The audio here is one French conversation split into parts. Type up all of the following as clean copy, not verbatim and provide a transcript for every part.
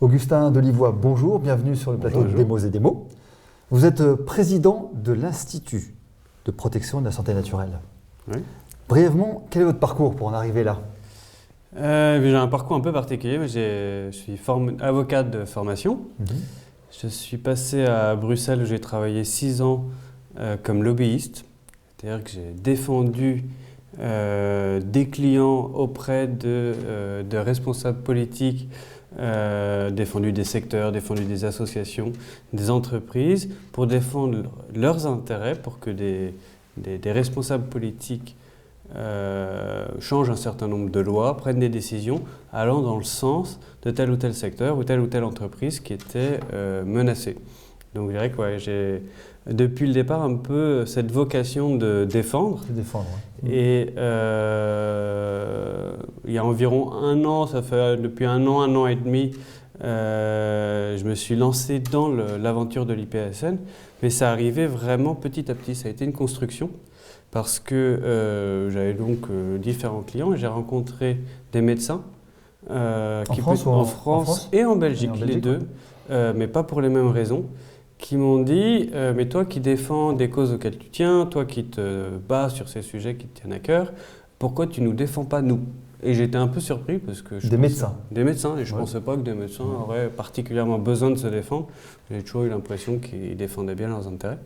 Augustin Delivoye, bonjour, bienvenue sur le plateau de Demos et Démos. Vous êtes président de l'Institut de protection de la santé naturelle. Oui. Brièvement, quel est votre parcours pour en arriver là? J'ai un parcours un peu particulier, mais je suis avocat de formation. Je suis passé à Bruxelles où j'ai travaillé 6 ans comme lobbyiste, c'est-à-dire que j'ai défendu des clients auprès de responsables politiques, défendu des secteurs, défendu des associations, des entreprises, pour défendre leurs intérêts, pour que des responsables politiques changent un certain nombre de lois, prennent des décisions allant dans le sens de tel ou tel secteur ou telle entreprise qui était menacée. Donc je dirais que j'ai depuis le départ un peu cette vocation de défendre. Ouais. Et il y a environ un an, ça fait depuis un an et demi, je me suis lancé dans l'aventure de l'IPSN, mais ça arrivait vraiment petit à petit, ça a été une construction. Parce que j'avais donc différents clients et j'ai rencontré des médecins en France et en Belgique, les deux, mais pas pour les mêmes raisons, qui m'ont dit mais toi qui défends des causes auxquelles tu tiens, toi qui te bats sur ces sujets qui te tiennent à cœur, pourquoi tu ne nous défends pas nous? Et j'étais un peu surpris parce que Des médecins, et je ne pensais pas que des médecins auraient particulièrement besoin de se défendre. J'ai toujours eu l'impression qu'ils défendaient bien leurs intérêts.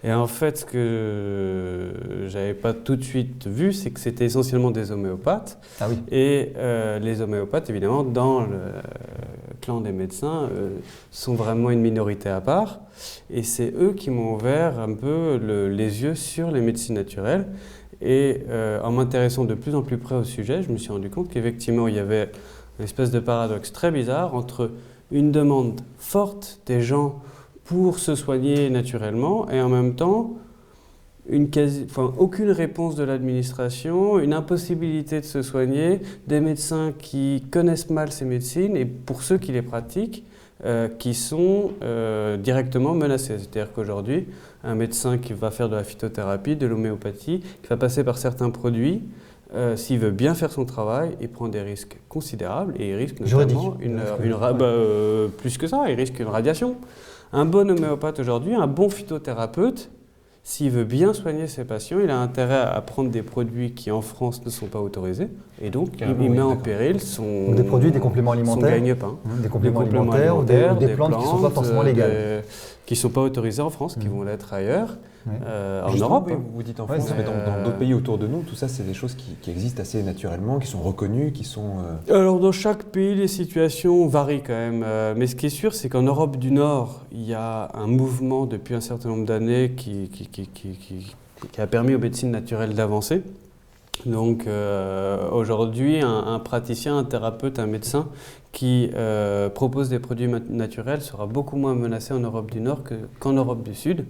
Et en fait, ce que je n'avais pas tout de suite vu, c'est que c'était essentiellement des homéopathes. Ah oui. Et les homéopathes, évidemment, dans le clan des médecins, sont vraiment une minorité à part. Et c'est eux qui m'ont ouvert un peu les yeux sur les médecines naturelles. Et en m'intéressant de plus en plus près au sujet, je me suis rendu compte qu'effectivement, il y avait une espèce de paradoxe très bizarre entre une demande forte des gens pour se soigner naturellement et en même temps, aucune réponse de l'administration, une impossibilité de se soigner, des médecins qui connaissent mal ces médecines et pour ceux qui les pratiquent, qui sont directement menacés. C'est-à-dire qu'aujourd'hui, un médecin qui va faire de la phytothérapie, de l'homéopathie, qui va passer par certains produits, s'il veut bien faire son travail, il prend des risques considérables et il risque notamment plus que ça, il risque une radiation. Un bon homéopathe aujourd'hui, un bon phytothérapeute, s'il veut bien soigner ses patients, il a intérêt à prendre des produits qui en France ne sont pas autorisés et donc il met en péril son des compléments alimentaires, gagne-pain. Des compléments alimentaires ou des plantes qui ne sont pas forcément légales. Qui ne sont pas autorisées en France, qui vont l'être ailleurs, en Europe. Oui, vous dites en France, mais dans d'autres pays autour de nous, tout ça, c'est des choses qui existent assez naturellement, qui sont reconnues, qui sont... Alors, dans chaque pays, les situations varient quand même. Mais ce qui est sûr, c'est qu'en Europe du Nord, il y a un mouvement depuis un certain nombre d'années qui a permis aux médecines naturelles d'avancer. Donc aujourd'hui, un praticien, un thérapeute, un médecin qui propose des produits naturels sera beaucoup moins menacé en Europe du Nord qu'en Europe du Sud.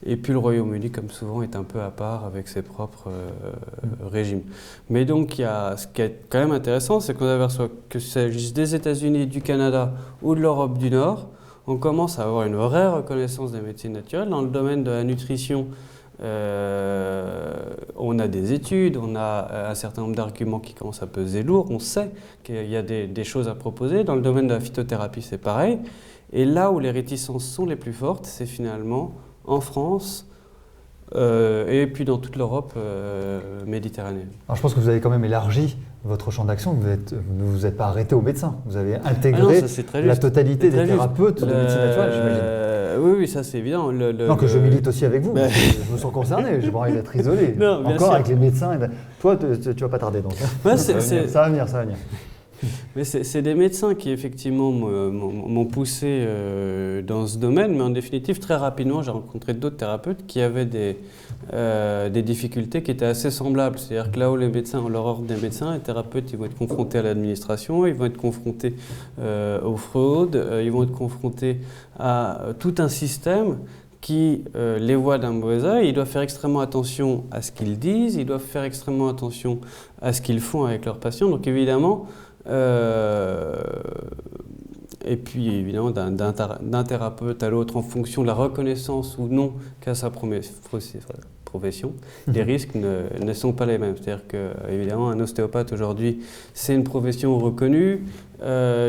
Et puis le Royaume-Uni, comme souvent, est un peu à part avec ses propres régimes. Mais donc, ce qui est quand même intéressant, c'est qu'on aperçoit que qu'il s'agisse des États-Unis, du Canada ou de l'Europe du Nord, on commence à avoir une vraie reconnaissance des médecines naturelles. Dans le domaine de la nutrition, on a des études, on a un certain nombre d'arguments qui commencent à peser lourd, on sait qu'il y a des choses à proposer. Dans le domaine de la phytothérapie, c'est pareil. Et là où les réticences sont les plus fortes, c'est finalement en France et puis dans toute l'Europe méditerranéenne. Alors je pense que vous avez quand même élargi votre champ d'action, vous ne vous êtes pas arrêté aux médecins, vous avez intégré la totalité des thérapeutes de médecine naturelle, j'imagine. Oui, ça c'est évident. Non, que je milite aussi avec vous, je me sens concerné, j'ai pas envie d'être isolé. Non, encore avec les médecins, toi tu vas pas tarder donc. Ça va venir. Mais c'est des médecins qui effectivement m'ont poussé dans ce domaine, mais en définitive très rapidement j'ai rencontré d'autres thérapeutes qui avaient des difficultés qui étaient assez semblables. C'est-à-dire que là où les médecins ont l'horreur des médecins, les thérapeutes ils vont être confrontés à l'administration, ils vont être confrontés aux fraudes, ils vont être confrontés à tout un système qui les voit d'un mauvais œil. Ils doivent faire extrêmement attention à ce qu'ils disent, ils doivent faire extrêmement attention à ce qu'ils font avec leurs patients. Donc évidemment, et puis évidemment d'un thérapeute à l'autre en fonction de la reconnaissance ou non qu'a sa profession, les risques ne sont pas les mêmes. C'est-à-dire qu'évidemment, un ostéopathe aujourd'hui, c'est une profession reconnue,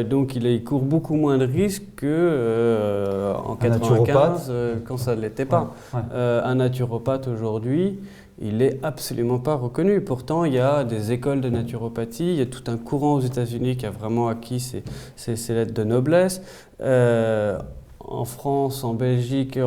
donc il court beaucoup moins de risques qu'en 1995, quand ça ne l'était pas. Un naturopathe aujourd'hui, il n'est absolument pas reconnu. Pourtant, il y a des écoles de naturopathie, il y a tout un courant aux États-Unis qui a vraiment acquis ses lettres de noblesse. En France, en Belgique,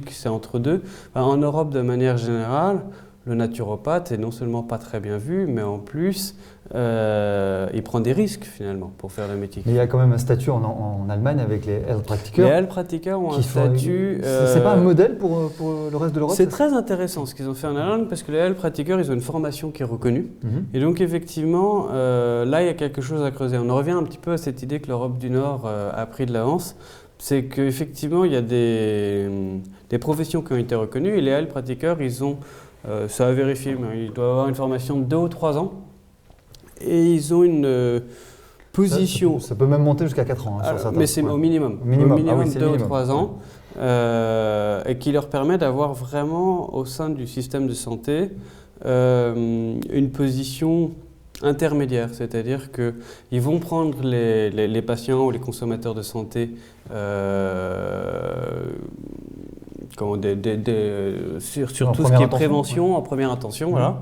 c'est entre deux. En Europe, de manière générale, le naturopathe est non seulement pas très bien vu, mais en plus, il prend des risques finalement pour faire le métier. Mais il y a quand même un statut en Allemagne avec les Heilpraktiker. Les Heilpraktiker ont un statut. C'est pas un modèle pour le reste de l'Europe? C'est très intéressant ce qu'ils ont fait en Allemagne parce que les Heilpraktiker, ils ont une formation qui est reconnue. Et donc effectivement, là, il y a quelque chose à creuser. On en revient un petit peu à cette idée que l'Europe du Nord a pris de l'avance. C'est qu'effectivement, il y a des professions qui ont été reconnues et les Heilpraktiker, ils ont, ça a vérifié, mais ils doivent avoir une formation de 2 ou 3 ans et ils ont une position… Ça peut même monter jusqu'à 4 ans. Sur certains. Mais c'est au minimum. Au minimum 2 ou 3 ans et qui leur permet d'avoir vraiment au sein du système de santé une position intermédiaire, c'est-à-dire qu'ils vont prendre les patients ou les consommateurs de santé sur tout ce qui est prévention, en première intention. Voilà.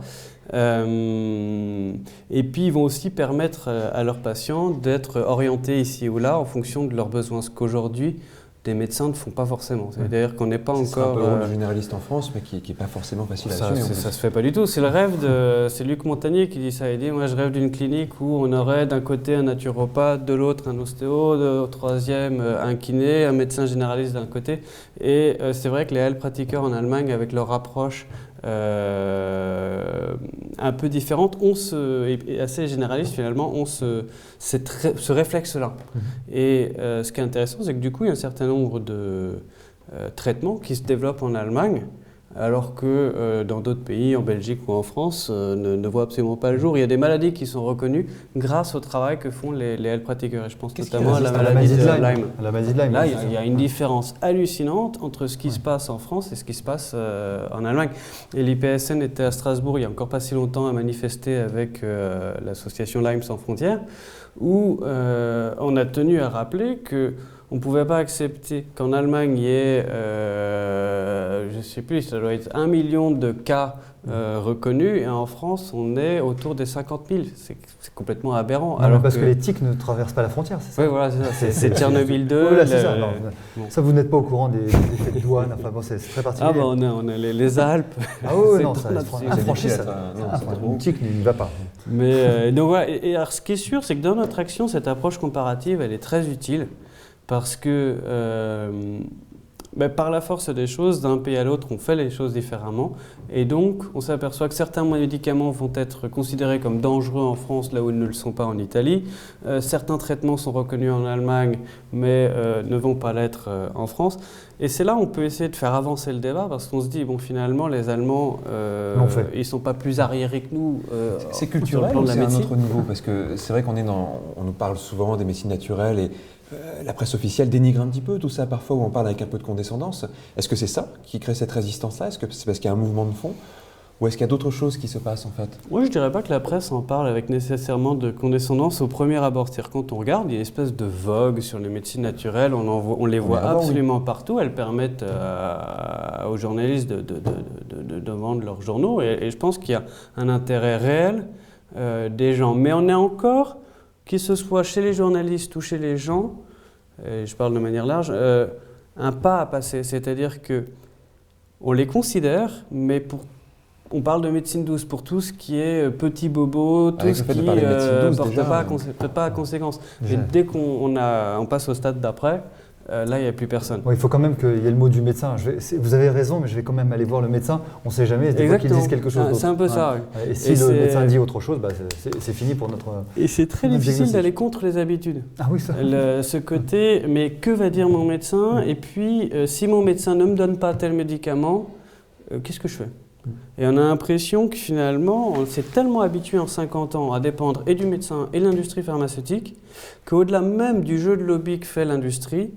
Et puis ils vont aussi permettre à leurs patients d'être orientés ici ou là en fonction de leurs besoins, ce qu'aujourd'hui des médecins ne font pas forcément. C'est-à-dire qu'on n'est pas encore… C'est un peu le rôle du généraliste en France, mais qui n'est pas forcément facile à assumer. Ça se fait pas du tout. C'est le rêve c'est Luc Montagnier qui dit ça. Il dit, moi je rêve d'une clinique où on aurait d'un côté un naturopathe, de l'autre un ostéo, de troisième un kiné, un médecin généraliste d'un côté. Et c'est vrai que les Heilpraktiker en Allemagne, avec leur approche un peu différente, et assez généraliste finalement, ont ce réflexe-là. Et ce qui est intéressant, c'est que du coup, il y a un certain nombre de traitements qui se développent en Allemagne, alors que dans d'autres pays, en Belgique ou en France, ne voient absolument pas le jour. Il y a des maladies qui sont reconnues grâce au travail que font les Heilpraktiker. Je pense notamment à la maladie de Lyme. Là, il y a une différence hallucinante entre ce qui se passe en France et ce qui se passe en Allemagne. Et l'IPSN était à Strasbourg il n'y a encore pas si longtemps à manifester avec l'association Lyme sans frontières, où on a tenu à rappeler qu'on ne pouvait pas accepter qu'en Allemagne, il y ait, je ne sais plus, ça doit être 1 million de cas reconnus, et en France, on est autour des 50 000. C'est complètement aberrant. Alors parce que les tiques ne traversent pas la frontière, c'est ça? Oui, voilà, c'est ça. C'est Tchernobyl 2. Voilà, c'est ça. Ça, vous n'êtes pas au courant des effets de douane. Enfin, bon, c'est très particulier. Ah, on a les Alpes. Ah oui, non, ça franchit ça. Une tique n'y va pas. Mais donc voilà. Et alors, ce qui est sûr, c'est que dans notre action, cette approche comparative, elle est très utile. Parce que par la force des choses, d'un pays à l'autre, on fait les choses différemment. Et donc, on s'aperçoit que certains médicaments vont être considérés comme dangereux en France, là où ils ne le sont pas en Italie. Certains traitements sont reconnus en Allemagne, mais ne vont pas l'être en France. Et c'est là où on peut essayer de faire avancer le débat, parce qu'on se dit, bon, finalement, les Allemands, ils ne sont pas plus arriérés que nous. C'est culturel ou c'est à un autre niveau? Parce que c'est vrai qu'on on nous parle souvent des médecines naturelles et la presse officielle dénigre un petit peu tout ça parfois, où on parle avec un peu de condescendance. Est-ce que c'est ça qui crée cette résistance-là? Est-ce que c'est parce qu'il y a un mouvement de fond? Ou est-ce qu'il y a d'autres choses qui se passent en fait? Moi, je ne dirais pas que la presse en parle avec nécessairement de condescendance au premier abord. C'est-à-dire quand on regarde, il y a une espèce de vogue sur les médecines naturelles, on les voit absolument partout. Elles permettent aux journalistes de vendre leurs journaux, et je pense qu'il y a un intérêt réel des gens. Mais on est encore, qu'il se soit chez les journalistes ou chez les gens, et je parle de manière large, un pas à passer. C'est-à-dire qu'on les considère, mais on parle de médecine douce pour tout ce qui est petit bobo, tout ce qui ne porte pas à conséquence. Mais dès qu'on passe au stade d'après, là, il n'y a plus personne. Il faut quand même qu'il y ait le mot du médecin. Vous avez raison, mais je vais quand même aller voir le médecin. On ne sait jamais, des fois qu'ils disent quelque chose d'autre. C'est un peu ça. Oui. Et si le médecin dit autre chose, c'est fini pour notre… Et c'est très difficile d'aller contre les habitudes. Ah oui, ça. Ce côté, mais que va dire mon médecin? Et puis, si mon médecin ne me donne pas tel médicament, qu'est-ce que je fais? Et on a l'impression que finalement, on s'est tellement habitué en 50 ans à dépendre et du médecin et de l'industrie pharmaceutique qu'au-delà même du jeu de lobby que fait l'industrie,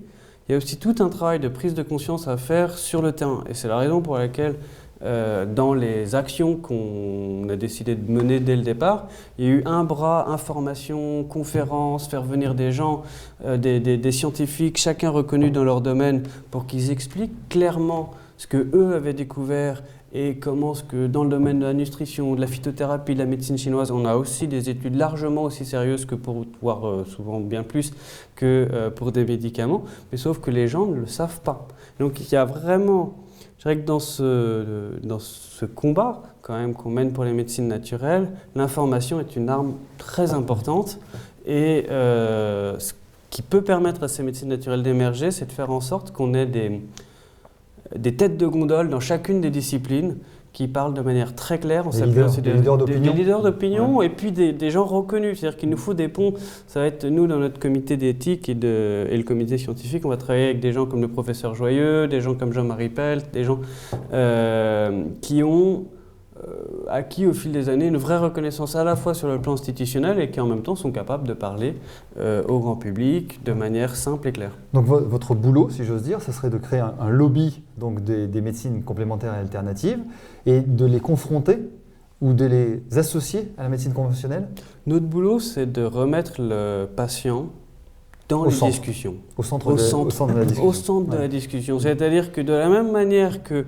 il y a aussi tout un travail de prise de conscience à faire sur le terrain. Et c'est la raison pour laquelle dans les actions qu'on a décidé de mener dès le départ, il y a eu un bras information, conférences, faire venir des gens, des scientifiques, chacun reconnu dans leur domaine, pour qu'ils expliquent clairement ce qu'eux avaient découvert et comment ce que dans le domaine de la nutrition, de la phytothérapie, de la médecine chinoise, on a aussi des études largement aussi sérieuses que pour, voire souvent bien plus que pour des médicaments, mais sauf que les gens ne le savent pas. Donc il y a vraiment, je dirais que dans ce combat quand même qu'on mène pour les médecines naturelles, l'information est une arme très importante et ce qui peut permettre à ces médecines naturelles d'émerger, c'est de faire en sorte qu'on ait des têtes de gondole dans chacune des disciplines qui parlent de manière très claire. On s'appuie aussi des leaders d'opinion ouais. Et puis des gens reconnus. C'est-à-dire qu'il nous faut des ponts. Ça va être nous, dans notre comité d'éthique et le comité scientifique, on va travailler avec des gens comme le professeur Joyeux, des gens comme Jean-Marie Pelt, des gens qui ont acquis au fil des années une vraie reconnaissance à la fois sur le plan institutionnel et qui en même temps sont capables de parler au grand public de manière simple et claire. Donc votre boulot, si j'ose dire, ce serait de créer un lobby donc des médecines complémentaires et alternatives et de les confronter ou de les associer à la médecine conventionnelle? Notre boulot, c'est de remettre le patient dans les discussions. Au centre de la discussion. Au centre de la discussion. C'est-à-dire que de la même manière que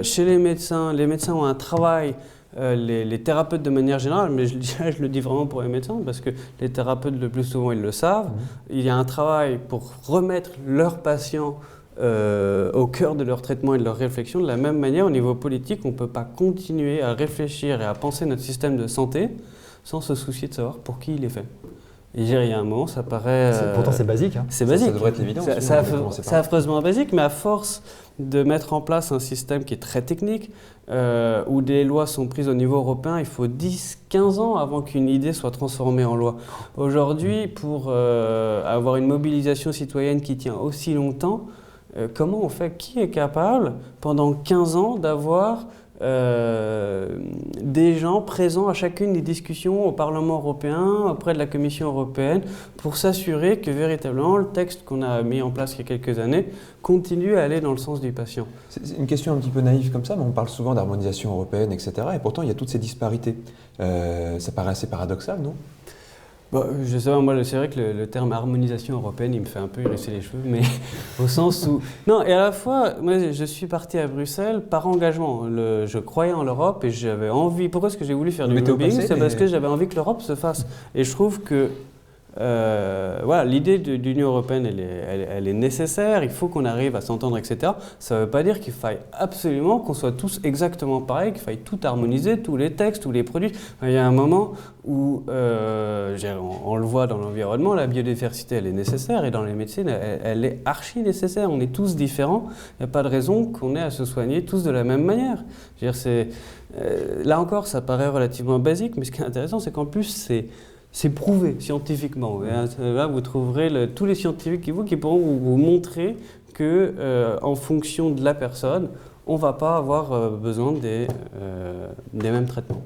chez les médecins ont un travail, les thérapeutes de manière générale, mais je le dis vraiment pour les médecins, parce que les thérapeutes le plus souvent ils le savent, il y a un travail pour remettre leurs patients au cœur de leur traitement et de leur réflexion. De la même manière, au niveau politique, on ne peut pas continuer à réfléchir et à penser notre système de santé sans se soucier de savoir pour qui il est fait. Et il y a un moment, ça paraît... pourtant, c'est basique. Hein. C'est basique. Ça devrait être l'évidence. C'est affreusement basique, mais à force de mettre en place un système qui est très technique, où des lois sont prises au niveau européen, il faut 10-15 ans avant qu'une idée soit transformée en loi. Aujourd'hui, pour avoir une mobilisation citoyenne qui tient aussi longtemps, comment on fait? Qui est capable, pendant 15 ans, d'avoir des gens présents à chacune des discussions au Parlement européen, auprès de la Commission européenne, pour s'assurer que véritablement le texte qu'on a mis en place il y a quelques années continue à aller dans le sens du patient. C'est une question un petit peu naïve comme ça, mais on parle souvent d'harmonisation européenne, etc. Et pourtant, il y a toutes ces disparités. Ça paraît assez paradoxal, non ? Bon, je sais pas, moi c'est vrai que le terme harmonisation européenne, il me fait un peu hérisser les cheveux, mais au sens où... Non, et à la fois, moi je suis parti à Bruxelles par engagement. Je croyais en l'Europe et j'avais envie... Pourquoi est-ce que j'ai voulu faire du lobbying? C'est parce que j'avais envie que l'Europe se fasse. Et je trouve que voilà, l'idée de l'Union européenne, elle est nécessaire, il faut qu'on arrive à s'entendre, etc. Ça ne veut pas dire qu'il faille absolument qu'on soit tous exactement pareils, qu'il faille tout harmoniser, tous les textes, tous les produits. Il y a un moment où, on le voit dans l'environnement, la biodiversité, elle est nécessaire, et dans les médecines, elle est archi nécessaire. On est tous différents, il n'y a pas de raison qu'on ait à se soigner tous de la même manière. Je veux dire, là encore, ça paraît relativement basique, mais ce qui est intéressant, c'est qu'en plus, c'est prouvé scientifiquement. Là, vous trouverez tous les scientifiques qui pourront vous montrer que, en fonction de la personne, on ne va pas avoir besoin des mêmes traitements.